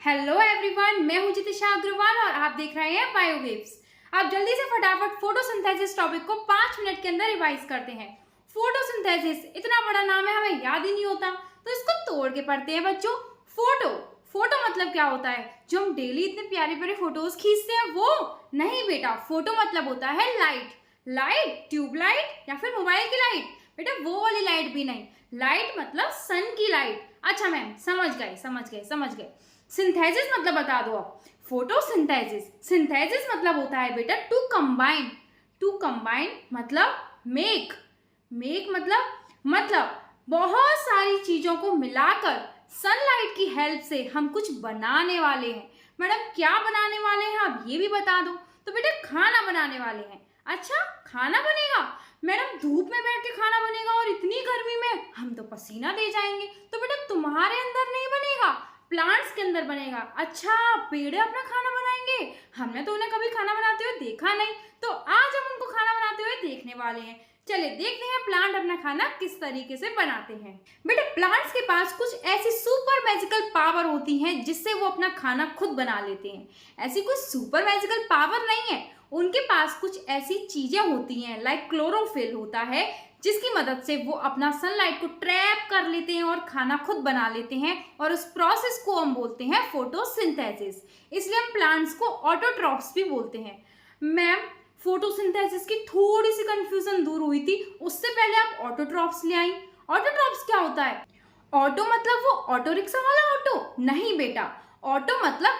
Hello everyone, मैं हूं जितिशा अग्रवाल और आप देख रहे हैं बायोवेव्स। आप जल्दी से फटाफट फोटोसिंथेसिस टॉपिक को 5 मिनट के अंदर रिवाइज करते हैं। फोटोसिंथेसिस इतना बड़ा नाम है, हमें याद ही नहीं होता, तो इसको तोड़ के पढ़ते हैं बच्चों। फोटो फोटो मतलब क्या होता है? जो हम डेली इतने प्यारे प्यारे फोटोज खींचते हैं वो नहीं बेटा। फोटो मतलब होता है लाइट। लाइट ट्यूबलाइट या फिर मोबाइल की लाइट? बेटा वो वाली लाइट भी नहीं। लाइट मतलब सन की लाइट। अच्छा मैम, समझ गए। सिंथेसिस मतलब बता दो आप। सिंथेसिस मतलब होता है बेटा टू कंबाइन मतलब मेक मतलब बहुत सारी चीजों को मिलाकर सनलाइट की हेल्प से हम कुछ बनाने वाले हैं। मैडम क्या बनाने वाले हैं आप ये भी बता दो। तो बेटा खाना बनाने वाले हैं। अच्छा खाना बनेगा मैडम, धूप में बैठ के खाना बनेगा और इतनी गर्मी में हम तो पसीना दे जाएंगे। तो बेटा तुम्हारे अंदर नहीं बनेगा, प्लांट्स के अंदर बनेगा। अच्छा पेड़ अपना खाना बनाएंगे? हमने तो उन्हें कभी खाना बनाते हुए देखा नहीं, तो आज हम उनको खाना बनाते हुए देखने वाले हैं। चलिए देखते हैं प्लांट अपना खाना किस तरीके से बनाते हैं। बेटा प्लांट्स के पास कुछ ऐसी सुपर मैजिकल पावर होती हैं जिससे वो अपना खाना खुद बना लेते हैं। ऐसी कुछ सुपर मैजिकल पावर नहीं है, उनके पास कुछ ऐसी चीजें होती हैं लाइक क्लोरोफिल होता है, जिसकी मदद से वो अपना सनलाइट को ट्रैप कर लेते हैं और खाना खुद बना लेते हैं, और उस प्रोसेस को हम बोलते हैं फोटोसिंथेसिस। इसलिए हम प्लांट्स को ऑटोट्रॉफ्स भी बोलते हैं। मैम फोटोसिंथेसिस की थोड़ी सी कंफ्यूजन दूर हुई थी, उससे पहले आप ऑटोट्रॉफ्स ले आई। ऑटोट्रॉफ्स क्या होता है? ऑटो मतलब वो ऑटो रिक्शा वाला ऑटो नहीं बेटा। ऑटो मतलब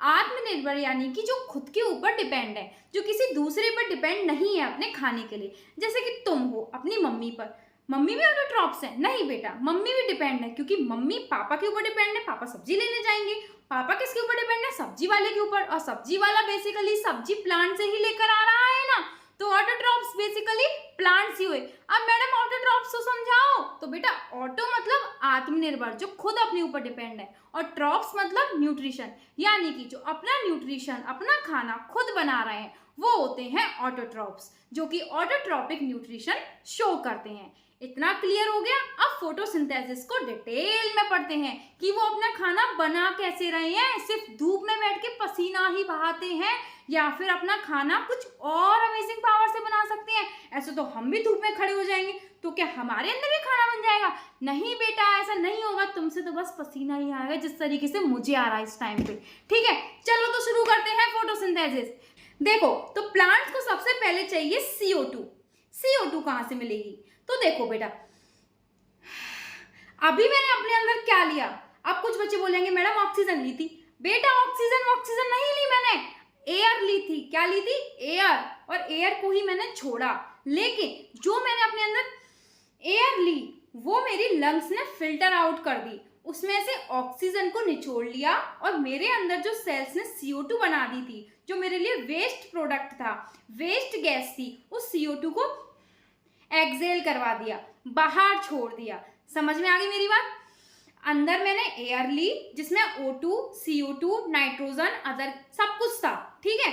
आत्मनिर्भर यानी कि जो खुद के ऊपर डिपेंड है, जो किसी दूसरे पर डिपेंड नहीं है अपने खाने के लिए। जैसे कि तुम हो अपनी मम्मी पर। मम्मी भी ऑटोट्रॉफ्स है? नहीं बेटा, मम्मी भी डिपेंड है, क्योंकि मम्मी पापा के ऊपर डिपेंड है। पापा सब्जी लेने जाएंगे, पापा किसके ऊपर डिपेंड है? सब्जी वाले के ऊपर, और सब्जी वाला बेसिकली सब्जी प्लांट से ही लेकर आ रहा है ना, तो ऑटोट्रॉफ्स बेसिकली प्लांट्स ही हुए। अब मैडम ऑटोट्रॉफ्स को समझाओ। तो बेटा ऑटो मतलब आत्मनिर्भर, जो खुद अपने ऊपर डिपेंड है, और ट्रॉप्स मतलब न्यूट्रिशन, यानी कि जो अपना न्यूट्रिशन अपना खाना खुद बना रहे हैं वो होते हैं ऑटोट्रॉप्स, जो कि ऑटोट्रॉपिक न्यूट्रिशन शो करते हैं। इतना क्लियर हो गया? अब फोटोसिंथेसिस को डिटेल में पढ़ते हैं कि वो अपना खाना बना कैसे रहे हैं। सिर्फ धूप में बैठ के पसीना ही बहाते हैं या फिर अपना खाना कुछ और अमेजिंग पावर से बना सकते हैं? ऐसे तो हम भी धूप में खड़े हो जाएंगे, तो क्या हमारे अंदर भी खाना बन जाएगा? नहीं बेटा ऐसा नहीं होगा, तुमसे तो बस पसीना ही आएगा जिस तरीके से मुझे आ रहा है इस टाइम पे। ठीक है चलो तो शुरू करते हैं फोटोसिंथेसिस। देखो तो प्लांट्स को सबसे पहले चाहिए CO2। CO2 कहाँ से मिलेगी? तो देखो बेटा अभी मैंने अपने अंदर क्या लिया? अब कुछ बच्चे बोलेंगे मैडम ऑक्सीजन ली थी। बेटा ऑक्सीजन नहीं ली मैंने, एयर ली थी। क्या ली थी? एयर। और एयर को ही मैंने छोड़ा, लेकिन जो मैंने अपने अंदर एयर ली वो मेरी लंग्स ने फिल्टर आउट कर दी, उसमें से ऑक्सीजन को निचोड़ लिया और मेरे अंदर जो सेल्स ने CO2 बना दी थी, जो मेरे लिए वेस्ट प्रोडक्ट था, वेस्ट गैस थी, उस CO2 को एक्सेल करवा दिया, बाहर छोड़ दिया। समझ में आ गई मेरी बात? अंदर मैंने एयर ली जिसमें O2, CO2, नाइट्रोजन अदर सब कुछ था। ठीक है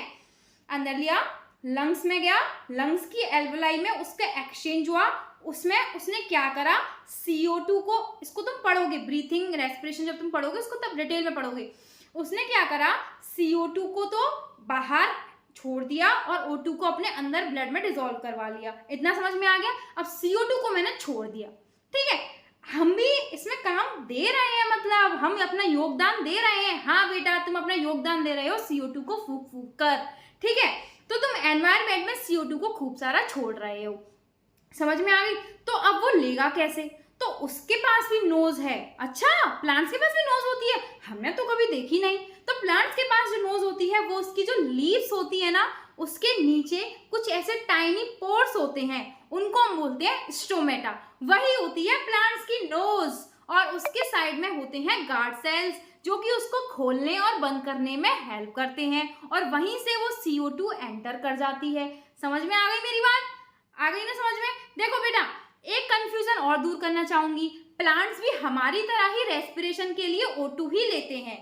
अंदर लिया, लंग्स में गया, लंग्स की एल्वेलाई में उसका एक्सचेंज हुआ, उसमें उसने क्या करा? CO2 को, इसको तुम पढ़ोगे ब्रीथिंग रेस्पिरेशन जब तुम पढ़ोगे उसको तब डिटेल में पढ़ोगे। उसने क्या करा? CO2 को तो बाहर छोड़ दिया और O2 को अपने अंदर ब्लड में डिसॉल्व करवा लिया। इतना समझ में आ गया? अब CO2 को मैंने छोड़ दिया। ठीक है हम भी इसमें काम दे रहे हैं, मतलब हम अपना योगदान दे रहे हैं। हाँ बेटा तुम अपना योगदान दे रहे हो CO2 को फूक फूक कर। ठीक है तो तुम एनवायरमेंट में CO2 को खूब सारा छोड़ रहे हो। समझ में आ गई? तो अब वो लेगा कैसे? तो उसके पास भी नोज है। अच्छा प्लांट्स के पास भी नोज होती है? हमने तो कभी देखी नहीं। तो प्लांट्स के पास जो नोज होती है वो उसकी जो लीव्स होती है ना, उसके नीचे कुछ ऐसे टाइनी पोर्स होते हैं, उनको हम बोलते हैं स्टोमेटा। वही होती है प्लांट्स की नोज, और उसके साइड में होते हैं गार्ड सेल्स जो कि उसको खोलने और बंद करने में हेल्प करते हैं, और वहीं से वो CO2 एंटर कर जाती है। समझ में आ गई मेरी बात? आ गई ना समझ में? देखो बेटा एक कंफ्यूजन और दूर करना चाहूंगी, प्लांट्स भी हमारी तरह ही रेस्पिरेशन के लिए O2 ही लेते हैं,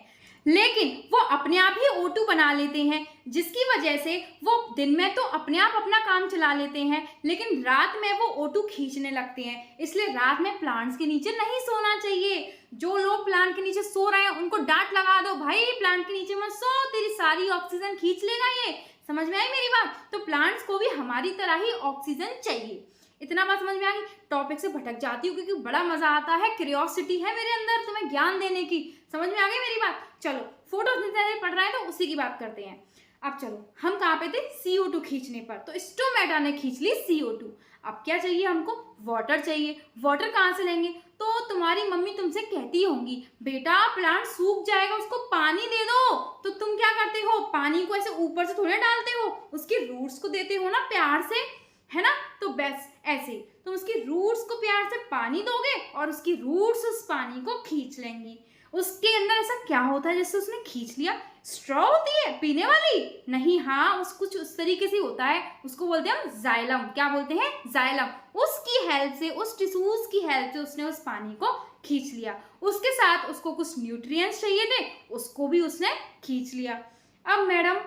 लेकिन वो अपने आप ही O2 बना लेते हैं, जिसकी वजह से वो दिन में तो अपने आप अपना काम चला लेते हैं, लेकिन रात में वो O2 खींचने लगते हैं। इसलिए रात में प्लांट्स के नीचे नहीं सोना चाहिए। जो लोग प्लांट के नीचे सो रहे हैं उनको डांट लगा दो, भाई प्लांट के नीचे मत सो, तेरी सारी ऑक्सीजन खींच लेगा ये। समझ में आई मेरी बात? तो प्लांट्स को भी हमारी तरह ही ऑक्सीजन चाहिए। इतना बात समझ में आ गई? टॉपिक से भटक जाती हूँ क्योंकि बड़ा मजा आता है, क्यूरियोसिटी है मेरे अंदर तुम्हें ज्ञान देने की। समझ में आ गई मेरी बात? चलो, फोटोसिंथेसिस पढ़ रहा है तो उसी की बात करते हैं। अब चलो, हम कहाँ पे थे? CO2 खींचने पर। तो स्टोमेटा ने खींच ली CO2। अब क्या चाहिए हमको? वाटर चाहिए। वाटर कहाँ से लेंगे? तो तुम्हारी मम्मी तुमसे कहती होंगी, बेटा प्लांट सूख जाएगा, उसको पानी दे दो। तो तुम क्या करते हो? पानी को ऐसे ऊपर से थोड़ा डालते हो, उसके रूट्स को देते हो ना प्यार से, है ना? तो बस ऐसे तुम उसकी रूट्स को प्यार से पानी दोगे और उसकी रूट्स उस पानी को खींच लेंगी। उसके अंदर ऐसा क्या होता है जैसे उसने खींच लिया? स्ट्रॉ होती है पीने वाली? नहीं, हाँ, उस कुछ उस तरीके से होता है। उसको बोलते हैं हम जाइलम। क्या बोलते हैं? जाइलम। उसकी हेल्प से, उस टिश्यूज की हेल्प से उसने उस पानी को खींच लिया। उसके साथ उसको कुछ न्यूट्रिएंट्स चाहिए थे, उसको भी उसने खींच लिया। अब मैडम,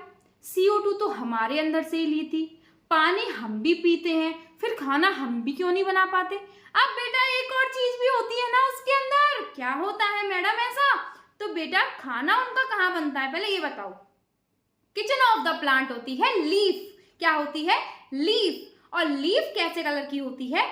CO2 तो हमारे अंदर से ही ली थी, पानी हम भी पीते हैं, फिर खाना हम भी क्यों नहीं बना पाते? अब बेटा एक और चीज भी होती है ना उसके अंदर। क्या होता है मैडम ऐसा? तो बेटा खाना उनका कहाँ बनता है पहले ये बताओ। किचन ऑफ द प्लांट होती है लीफ। क्या होती है? लीफ। और लीफ कैसे कलर की होती है?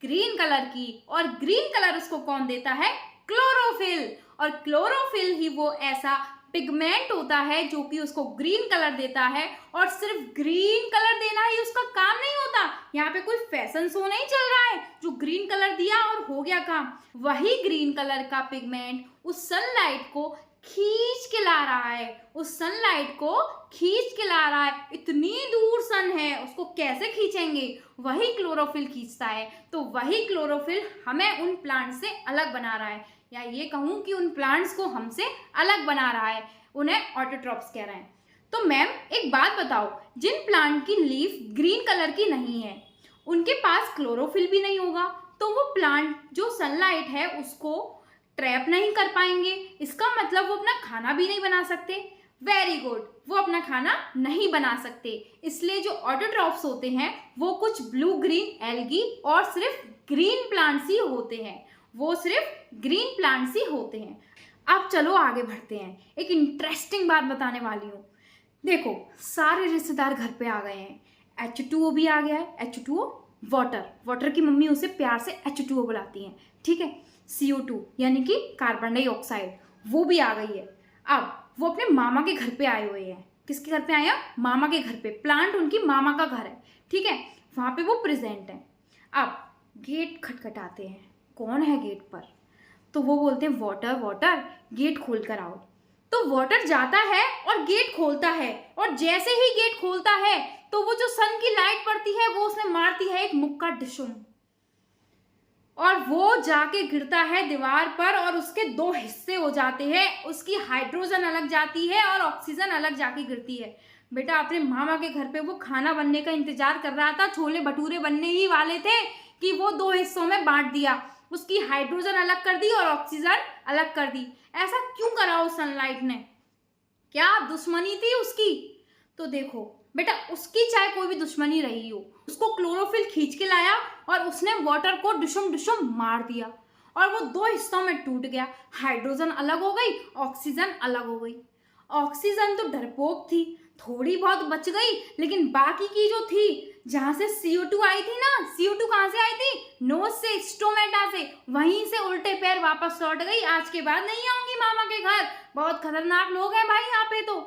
ग्रीन कलर की। और ग्रीन कलर उसको कौन देता है? क्लोरोफिल। और क्लोरोफिल ही वो ऐसा पिगमेंट होता है जो कि उसको ग्रीन कलर देता है। और सिर्फ ग्रीन कलर देना ही उसका काम नहीं होता। यहाँ पे कोई फैशन शो नहीं चल रहा है जो ग्रीन कलर दिया और हो गया काम। वही ग्रीन कलर का पिगमेंट उस सनलाइट को खींच के ला रहा है, उस सनलाइट को खींच के ला रहा है। इतनी दूर सन है, उसको कैसे खींचेंगे? वही क्लोरोफिल खींचता है। तो वही क्लोरोफिल हमें उन प्लांट से अलग बना रहा है, या ये कहूँ कि उन प्लांट्स को हमसे अलग बना रहा है। उन्हें ऑटोट्रॉप्स कह रहे हैं। तो मैम एक बात बताओ, जिन प्लांट की लीफ ग्रीन कलर की नहीं है, उनके पास क्लोरोफिल भी नहीं होगा, तो वो प्लांट जो सनलाइट है उसको ट्रैप नहीं कर पाएंगे। इसका मतलब वो अपना खाना भी नहीं बना सकते। वेरी गुड, वो अपना खाना नहीं बना सकते। इसलिए जो ऑटोट्रॉप्स होते हैं वो कुछ ब्लू ग्रीन एल्गी और सिर्फ ग्रीन प्लांट्स ही होते हैं। वो सिर्फ ग्रीन प्लांट्स ही होते हैं। अब चलो आगे बढ़ते हैं। एक इंटरेस्टिंग बात बताने वाली हूँ। देखो, सारे रिश्तेदार घर पे आ गए हैं। H2O भी आ गया है। H2O water. वाटर की मम्मी उसे प्यार से H2O बुलाती हैं, ठीक है। CO2 यानी कि कार्बन डाइऑक्साइड, वो भी आ गई है। अब वो अपने मामा के घर पे आए हुए हैं। किसके घर पे आए हैं? मामा के घर पे। प्लांट उनकी मामा का घर है, ठीक है। वहाँ पे वो प्रेजेंट है। अब गेट खटखटाते हैं। कौन है गेट पर? तो वो बोलते हैं वाटर वाटर गेट खोल कर आओ। तो वाटर जाता है और गेट खोलता है, और जैसे ही गेट खोलता है तो वो जो सन की लाइट पड़ती है वो उसने मारती है एक मुक्का डिशुम, और वो जाके गिरता है दीवार पर और उसके दो हिस्से हो जाते हैं। उसकी हाइड्रोजन अलग जाती है और ऑक्सीजन अलग जाके गिरती है। बेटा अपने मामा के घर पे वो खाना बनने का इंतजार कर रहा था, छोले भटूरे बनने ही वाले थे कि वो दो हिस्सों में बांट दिया। उसकी हाइड्रोजन अलग कर दी और ऑक्सीजन अलग कर दी। ऐसा क्यों करा उस सनलाइट ने? क्या दुश्मनी थी उसकी? तो देखो बेटा, उसकी चाहे कोई भी दुश्मनी रही हो, उसको क्लोरोफिल खींच के लाया और उसने वाटर को डिशुम डिशुम मार दिया और वो दो हिस्सों में टूट गया। हाइड्रोजन अलग हो गई, ऑक्सीजन अलग हो गई। ऑक्सीजन तो डरपोक थी, थोड़ी बहुत बच गई, लेकिन बाकी की जो थी, जहां से CO2 आई थी ना, CO2 कहां से आई थी? नोज से, स्टोमेटा से। वहीं से उल्टे पैर वापस लौट गई। आज के बाद नहीं आऊंगी मामा के घर, बहुत खतरनाक लोग हैं भाई यहाँ पे तो,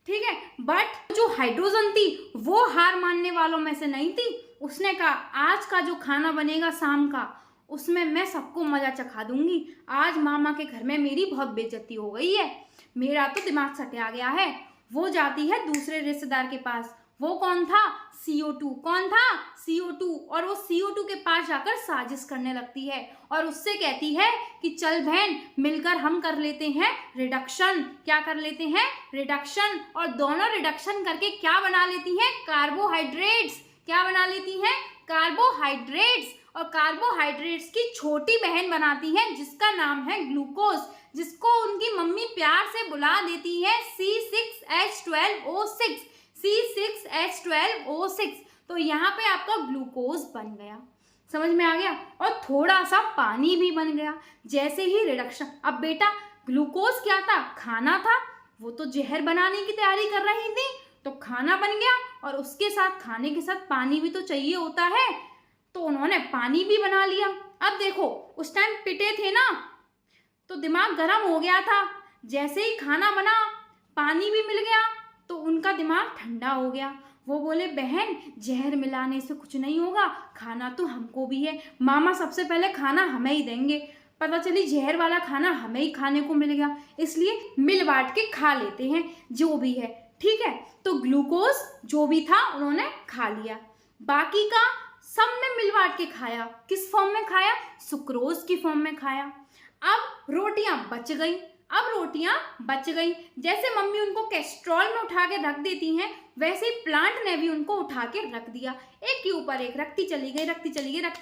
ठीक है। बट जो हाइड्रोजन थी वो हार मानने वालों में से नहीं थी। उसने कहा आज का जो खाना बनेगा शाम का, उसमें मैं सबको मजा चखा दूंगी। आज मामा के घर में मेरी बहुत बेइज्जती हो गई है, मेरा तो दिमाग सटिया गया है। वो जाती है दूसरे रिश्तेदार के पास। वो कौन था? CO2। कौन था? CO2। और वो CO2 के पास जाकर साजिश करने लगती है और उससे कहती है कि चल बहन, मिलकर हम कर लेते हैं रिडक्शन। क्या कर लेते हैं? रिडक्शन। और दोनों रिडक्शन करके क्या बना लेती हैं? कार्बोहाइड्रेट्स। क्या बना लेती हैं? कार्बोहाइड्रेट्स। और कार्बोहाइड्रेट्स की छोटी बहन बनाती है जिसका नाम है ग्लूकोज। जिसको उनकी मम्मी प्यार से बुला देती है C6H12O6, C6H12O6। तो यहाँ पे आपका ग्लूकोज बन गया, समझ में आ गया, और थोड़ा सा पानी भी बन गया। जैसे ही रिडक्शन, अब बेटा ग्लूकोज क्या था, खाना था, वो तो जहर बनाने की तैयारी कर रही थी, तो खाना बन गया और उसके साथ, खाने के साथ पानी भी तो चाहिए होता है, तो उन्होंने पानी भी बना लिया। अब देखो उस टाइम पिटे थे ना, तो दिमाग गर्म हो गया था, जैसे ही खाना बना, पानी भी मिल गया, तो उनका दिमाग ठंडा हो गया। वो बोले बहन जहर मिलाने से कुछ नहीं होगा, खाना तो हमको भी है, मामा सबसे पहले खाना हमें ही देंगे। पता चली जहर वाला खाना हमें ही खाने को मिल गया, इसलिए मिल बांट के खा लेते हैं जो भी है, ठीक है। तो ग्लूकोज जो भी था उन्होंने खा लिया, बाकी का सबने मिल बांट के खाया। किस फॉर्म में खाया, सुक्रोज की फॉर्म में खाया। अब रोटियां बच गई, जैसे मम्मी उनको कैस्ट्रॉल में उठा के रख देती हैं, वैसे ही प्लांट ने भी उनको उठा के रख दिया, एक के ऊपर एक रखती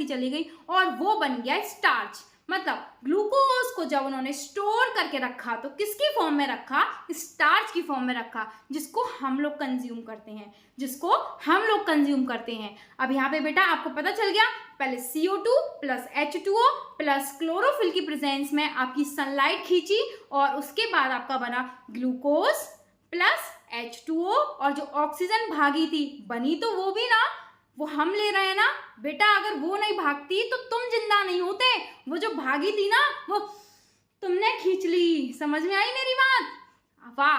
चली गई और वो बन गया स्टार्च। मतलब ग्लूकोज को जब उन्होंने स्टोर करके रखा तो किसकी फॉर्म में रखा, स्टार्च की फॉर्म में रखा, जिसको हम लोग कंज्यूम करते हैं। अब यहाँ पे बेटा आपको पता चल गया, पहले CO2 plus H2O plus chlorophyll की प्रेजेंस में आपकी सनलाइट खींची और उसके बाद आपका बना ग्लूकोज प्लस H2O, और जो ऑक्सीजन भागी थी बनी तो वो भी ना, वो हम ले रहे हैं ना बेटा, अगर वो नहीं भागती तो तुम जिंदा नहीं होते, वो जो भागी थी ना वो तुमने खींच ली। समझ में आई मेरी बात? वाह,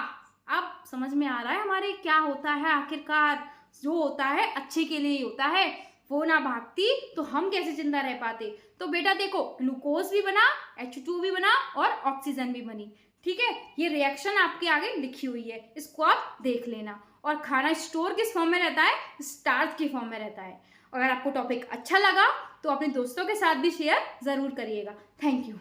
अब समझ में आ रहा है हमारे क्या होता है, आखिरकार जो होता है अच्छे के लिए ही होता है। वो ना भागती तो हम कैसे जिंदा रह पाते। तो बेटा देखो ग्लूकोज भी बना, H2O भी बना और ऑक्सीजन भी बनी, ठीक है। ये रिएक्शन आपके आगे लिखी हुई है, इसको आप देख लेना। और खाना स्टोर किस फॉर्म में रहता है, स्टार्च की फॉर्म में रहता है। अगर आपको टॉपिक अच्छा लगा तो अपने दोस्तों के साथ भी शेयर ज़रूर करिएगा। Thank you.